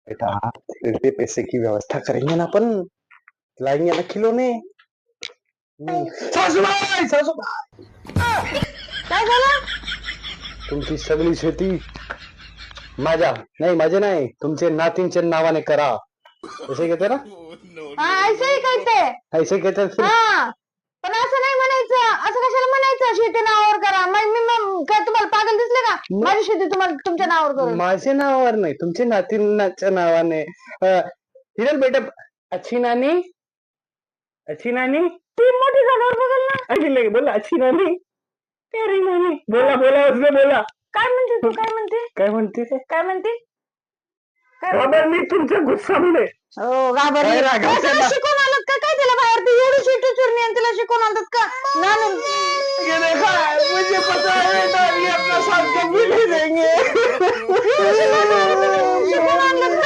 बेटा, इतने पैसे की व्यवस्था करेंगे ना अपन, लाएंगे ना खिलौने. सासूबाई, सासूबाई, काय झालं? तुमची सगळी शेती माझे नाही, तुमचे नातींच्या नावाने करा. ऐसे कहते ना, हा ऐसे ही कहते. ऐसे कहते फिर. हा पण असं नाही म्हणायचं. असं कशाला म्हणायचं शेती नावावर करा? मी काय तुम्हाला पागल दिसले का? माझी शेती तुम्हाला तुमच्या नावावर करू. माझ्या नावावर नाही, तुमच्या नातींच्या नावाने. हिरल बेटा, अच्छी नानी, अच्छी नानी, ती मोठी झाल्यावर बघल ना. अशी लगे बोला, अच्छी नानी, प्यारी नानी. बोला बोला, उसने बोला. काय म्हणते तू? काय म्हणते? काय म्हणते ते? काय म्हणते? मी तुमच्या गुस्सामध्ये. हो घाबरली. काय रागावते कशाला ना? शिकून आलात का काय तिला बाहेर? ती एवढी छोटी चुरणी आणि तिला शिकून आलात का? नानू ये देखा, मुझे पता है बेटा, ये अपना साथ कभी नहीं देंगे. शिकून आणलं